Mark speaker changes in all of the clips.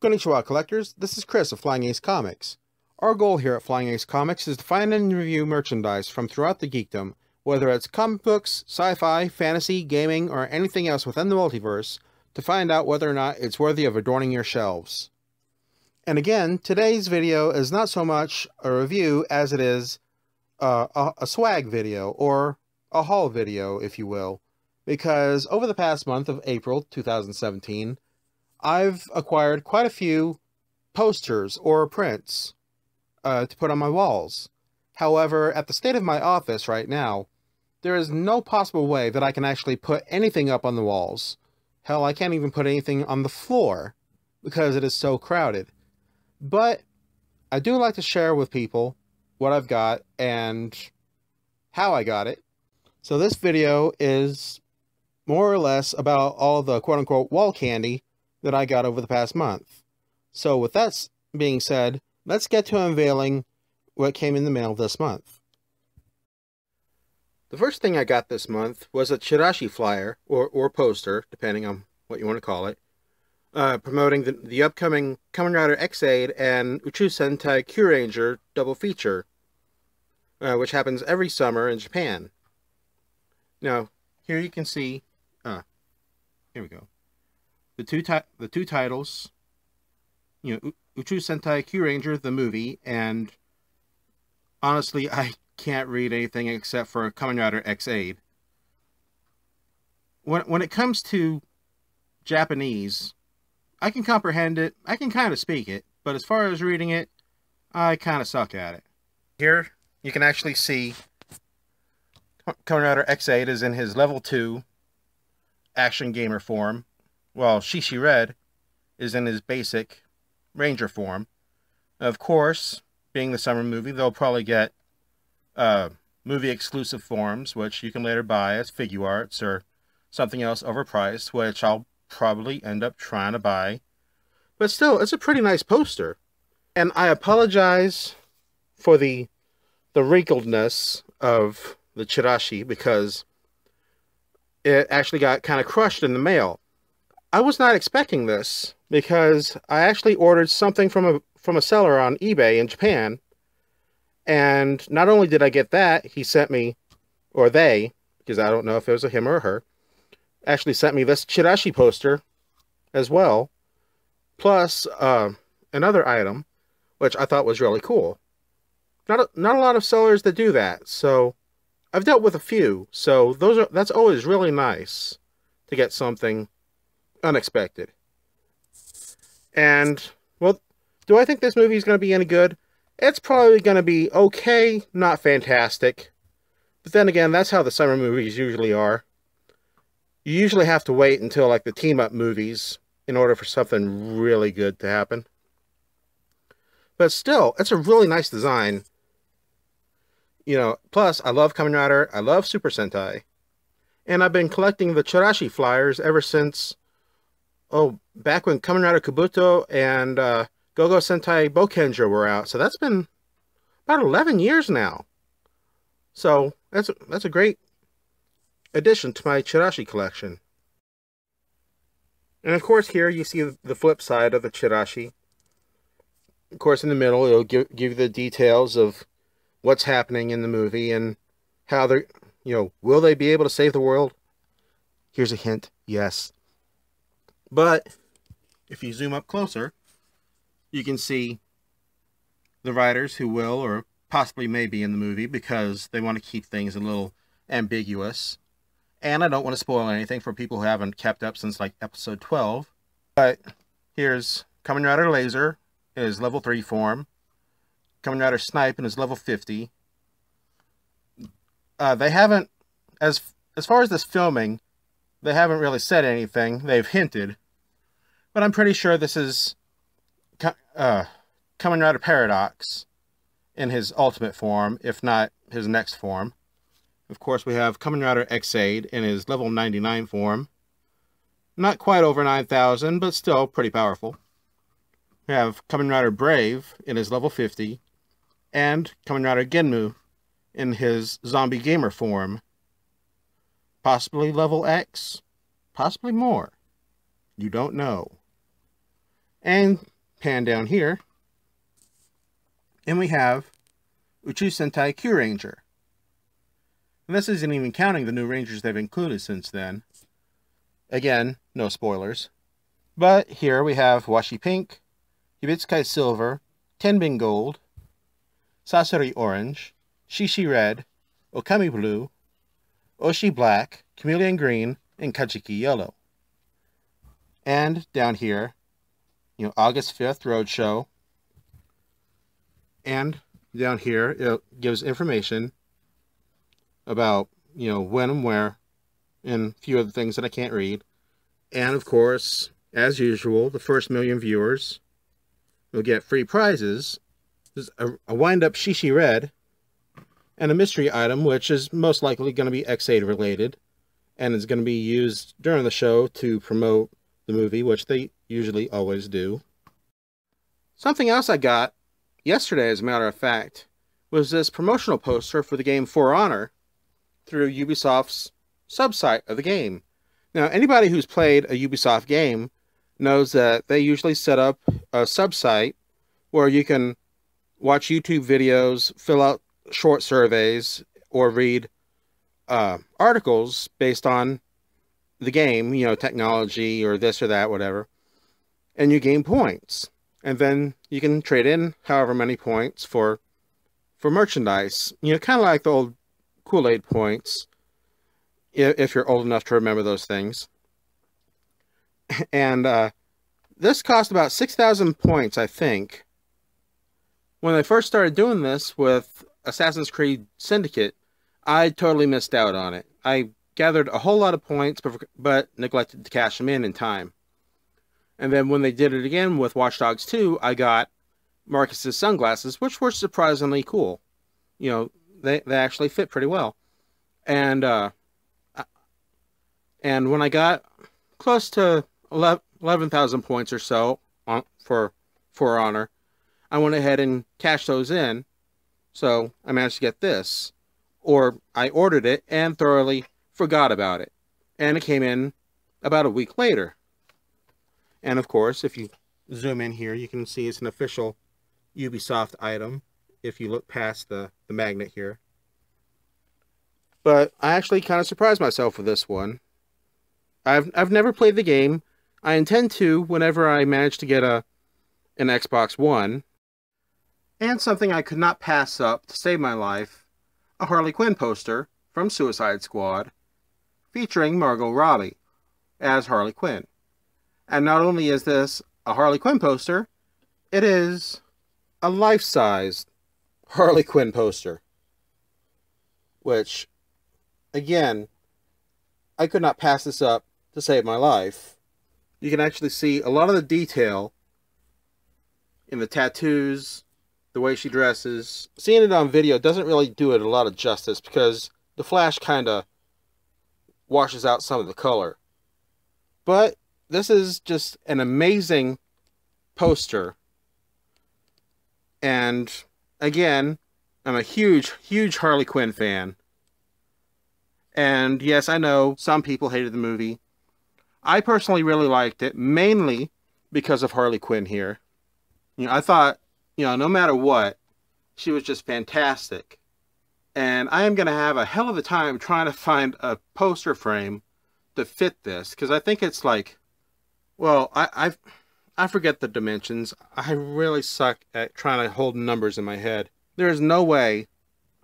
Speaker 1: Konnichiwa collectors, this is Chris of Flying Ace Comics. Our goal here at Flying Ace Comics is to find and review merchandise from throughout the geekdom, whether it's comic books, sci-fi, fantasy, gaming, or anything else within the multiverse, to find out whether or not it's worthy of adorning your shelves. And again, today's video is not so much a review as it is a swag video, or a haul video, if you will, because over the past month of April 2017, I've acquired quite a few posters or prints to put on my walls. However, at the state of my office right now, there is no possible way that I can actually put anything up on the walls. Hell, I can't even put anything on the floor because it is so crowded. But I do like to share with people what I've got and how I got it. So this video is more or less about all the quote-unquote wall candy that I got over the past month. So with that being said, let's get to unveiling what came in the mail this month. The first thing I got this month was a chirashi flyer, or poster, depending on what you want to call it, promoting the upcoming Kamen Rider Ex-Aid and Uchuu Sentai KyuRanger double feature, which happens every summer in Japan. Now, here you can see, here we go, the two titles, you know, Uchuu Sentai KyuRanger, the movie, and honestly, I can't read anything except for Kamen Rider Ex-Aid. When it comes to Japanese, I can comprehend it, I can kind of speak it, but as far as reading it, I kind of suck at it. Here, you can actually see Kamen Rider Ex-Aid is in his level 2 action gamer form, while Shishi Red is in his basic ranger form. Of course, being the summer movie, they'll probably get movie exclusive forms, which you can later buy as figure arts or something else overpriced, which I'll probably end up trying to buy. But still, it's a pretty nice poster. And I apologize for the wrinkledness of the chirashi, because it actually got kind of crushed in the mail. I was not expecting this, because I actually ordered something from a seller on eBay in Japan, and not only did I get that, he sent me, or they, because I don't know if it was a him or a her, actually sent me this chirashi poster as well, plus another item, which I thought was really cool. Not a lot of sellers that do that, so I've dealt with a few, so that's always really nice to get something unexpected. And, well, do I think this movie is going to be any good? It's probably going to be okay, not fantastic. But then again, that's how the summer movies usually are. You usually have to wait until, like, the team-up movies in order for something really good to happen. But still, it's a really nice design. You know, plus, I love Kamen Rider, I love Super Sentai. And I've been collecting the chirashi flyers ever since, back when Kamen Rider Kabuto and Go-Go Sentai Bokenja were out. So that's been about 11 years now. So that's a great addition to my chirashi collection. And of course here you see the flip side of the chirashi. Of course in the middle it'll give you the details of what's happening in the movie and how they're, you know, will they be able to save the world? Here's a hint, yes. But if you zoom up closer, you can see the riders who will or possibly may be in the movie, because they want to keep things a little ambiguous. And I don't want to spoil anything for people who haven't kept up since like episode 12. But here's Kamen Rider Laser in his level 3 form. Kamen Rider Snipe in his level 50. They haven't, as far as this filming, they haven't really said anything. They've hinted. But I'm pretty sure this is Kamen Rider Paradox in his ultimate form, if not his next form. Of course, we have Kamen Rider Ex-Aid in his level 99 form. Not quite over 9,000, but still pretty powerful. We have Kamen Rider Brave in his level 50. And Kamen Rider Genmu in his zombie gamer form. Possibly level X, possibly more. You don't know. And pan down here, and we have Uchuu Sentai KyuRanger. And this isn't even counting the new Rangers they've included since then. Again, no spoilers. But here we have Washi Pink, Hibitsukai Silver, Tenbin Gold, Sasori Orange, Shishi Red, Okami Blue, Oshi Black, Chameleon Green, and Kachiki Yellow. And down here, August 5th Roadshow. And down here, it gives information about, when and where, and a few other things that I can't read. And of course, as usual, the first 1,000,000 viewers will get free prizes. There's a wind-up Shishi Red, and a mystery item, which is most likely going to be Ex-Aid related, and is going to be used during the show to promote the movie, which they usually always do. Something else I got yesterday, as a matter of fact, was this promotional poster for the game For Honor through Ubisoft's subsite of the game. Now, anybody who's played a Ubisoft game knows that they usually set up a subsite where you can watch YouTube videos, fill out short surveys, or read articles based on the game, technology or this or that, whatever, and you gain points. And then you can trade in however many points for merchandise. Kind of like the old Kool-Aid points, if you're old enough to remember those things. And this cost about 6,000 points, I think. When I first started doing this with Assassin's Creed Syndicate, I totally missed out on it. I gathered a whole lot of points, but neglected to cash them in time. And then when they did it again with Watch Dogs 2, I got Marcus's sunglasses, which were surprisingly cool. They actually fit pretty well. And when I got close to 11,000 points or so for Honor, I went ahead and cashed those in. So I managed to get this. Or I ordered it and thoroughly forgot about it. And it came in about a week later. And of course, if you zoom in here, you can see it's an official Ubisoft item if you look past the magnet here. But I actually kind of surprised myself with this one. I've never played the game. I intend to whenever I manage to get an Xbox One. And something I could not pass up to save my life, a Harley Quinn poster from Suicide Squad featuring Margot Robbie as Harley Quinn. And not only is this a Harley Quinn poster, it is a life-size Harley Quinn poster. Which, again, I could not pass this up to save my life. You can actually see a lot of the detail in the tattoos, the way she dresses. Seeing it on video doesn't really do it a lot of justice because the flash kind of washes out some of the color. But this is just an amazing poster. And again, I'm a huge, huge Harley Quinn fan. And yes, I know some people hated the movie. I personally really liked it, mainly because of Harley Quinn here. I thought, no matter what, she was just fantastic. And I am going to have a hell of a time trying to find a poster frame to fit this. Because I think it's like, well, I forget the dimensions. I really suck at trying to hold numbers in my head. There is no way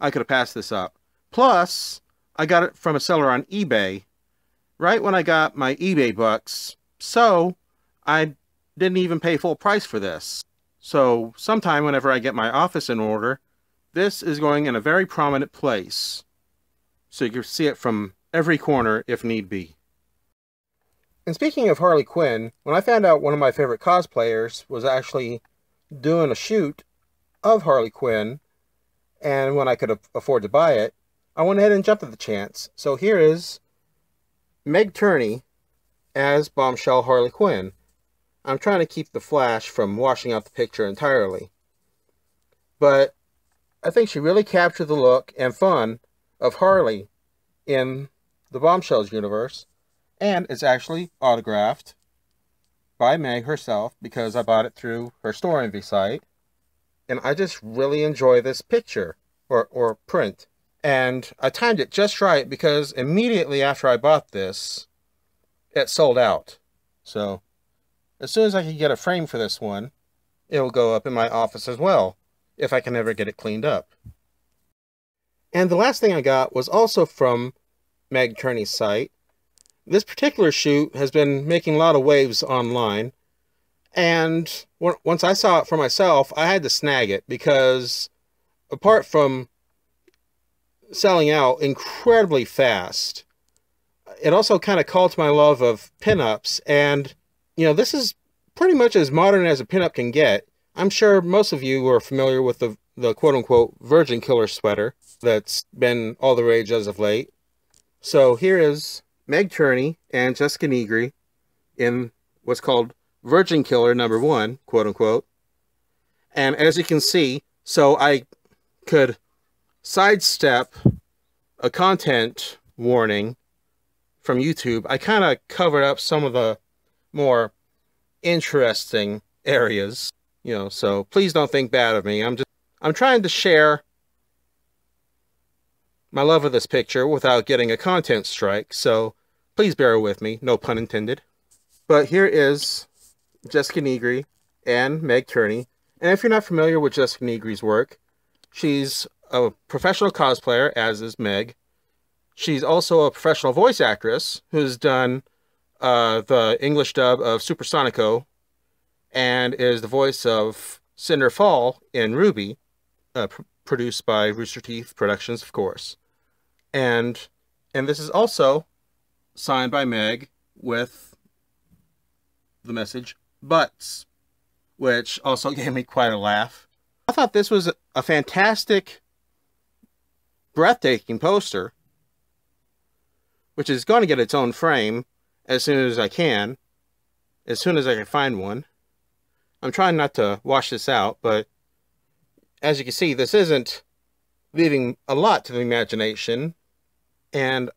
Speaker 1: I could have passed this up. Plus, I got it from a seller on eBay right when I got my eBay bucks. So, I didn't even pay full price for this. So, sometime whenever I get my office in order, this is going in a very prominent place. So you can see it from every corner if need be. And speaking of Harley Quinn, when I found out one of my favorite cosplayers was actually doing a shoot of Harley Quinn, and when I could afford to buy it, I went ahead and jumped at the chance. So here is Meg Turney as Bombshell Harley Quinn. I'm trying to keep the flash from washing out the picture entirely. But I think she really captured the look and fun of Harley in the Bombshells universe. And it's actually autographed by Meg herself because I bought it through her store envy site. And I just really enjoy this picture or print. And I timed it just right because immediately after I bought this, it sold out. So as soon as I can get a frame for this one, it will go up in my office as well, if I can ever get it cleaned up. And the last thing I got was also from Meg Turney's site. This particular shoot has been making a lot of waves online. And once I saw it for myself, I had to snag it because apart from selling out incredibly fast, it also kind of called to my love of pinups. And, you know, this is pretty much as modern as a pinup can get. I'm sure most of you are familiar with the quote-unquote virgin killer sweater that's been all the rage as of late. So here is Meg Turney and Jessica Nigri in what's called Virgin Killer #1, quote-unquote. And as you can see, so I could sidestep a content warning from YouTube, I kind of covered up some of the more interesting areas, you know, so please don't think bad of me. I'm trying to share my love of this picture without getting a content strike, so please bear with me, no pun intended. But here is Jessica Nigri and Meg Turney. And if you're not familiar with Jessica Nigri's work, she's a professional cosplayer, as is Meg. She's also a professional voice actress who's done the English dub of Supersonico and is the voice of Cinder Fall in Ruby, produced by Rooster Teeth Productions, of course. And this is also signed by Meg with the message, "Butts," which also gave me quite a laugh. I thought this was a fantastic, breathtaking poster, which is going to get its own frame as soon as I can find one. I'm trying not to wash this out, but as you can see, this isn't leaving a lot to the imagination. And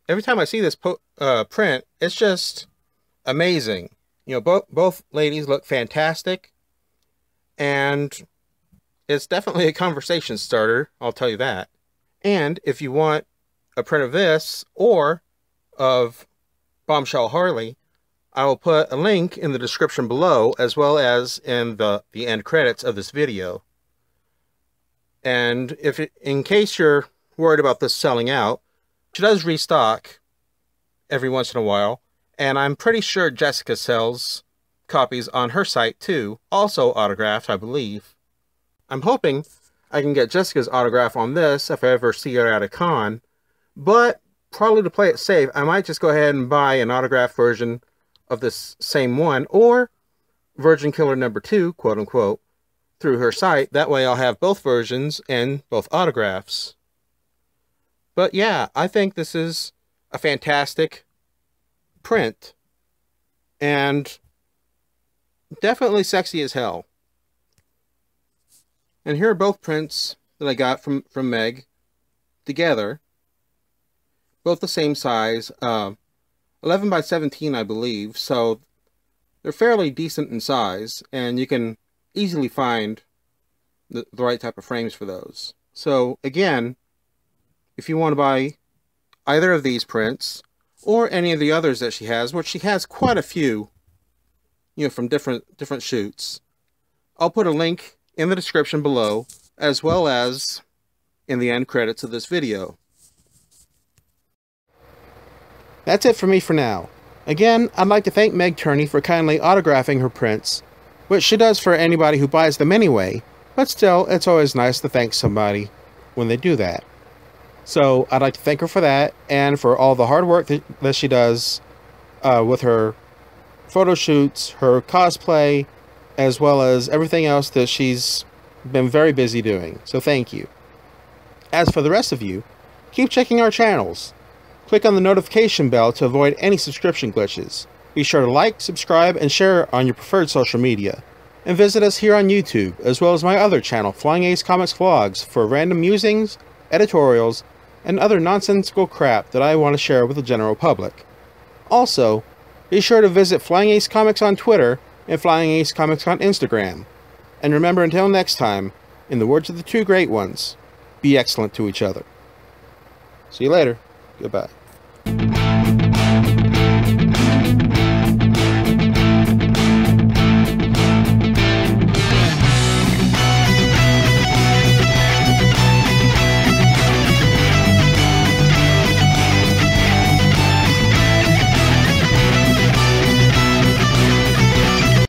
Speaker 1: every time I see this print, it's just amazing. You know, both ladies look fantastic, and it's definitely a conversation starter, I'll tell you that. And if you want a print of this or of Bombshell Harley, I will put a link in the description below, as well as in the end credits of this video. And in case you're worried about this selling out, she does restock every once in a while, and I'm pretty sure Jessica sells copies on her site too, also autographed, I believe. I'm hoping I can get Jessica's autograph on this if I ever see her at a con, but probably to play it safe, I might just go ahead and buy an autographed version of this same one, or Virgin Killer #2, quote-unquote, through her site. That way I'll have both versions and both autographs. But yeah, I think this is a fantastic print, and definitely sexy as hell. And here are both prints that I got from Meg together. Both the same size, 11 by 17, I believe, so they're fairly decent in size, and you can easily find the right type of frames for those. So again, if you want to buy either of these prints, or any of the others that she has, which she has quite a few, you know, from different shoots, I'll put a link in the description below, as well as in the end credits of this video. That's it for me for now. Again, I'd like to thank Meg Turney for kindly autographing her prints, which she does for anybody who buys them anyway, but still, it's always nice to thank somebody when they do that. So I'd like to thank her for that, and for all the hard work that she does with her photo shoots, her cosplay, as well as everything else that she's been very busy doing. So thank you. As for the rest of you, keep checking our channels. Click on the notification bell to avoid any subscription glitches. Be sure to like, subscribe, and share on your preferred social media. And visit us here on YouTube, as well as my other channel, FlyingAceCMX Vlogs, for random musings, editorials, and other nonsensical crap that I want to share with the general public. Also, Be sure to visit Flying Ace Comics on Twitter and Flying Ace Comics on Instagram. And remember, until next time, in the words of the two great ones, be excellent to each other. See you later. Goodbye.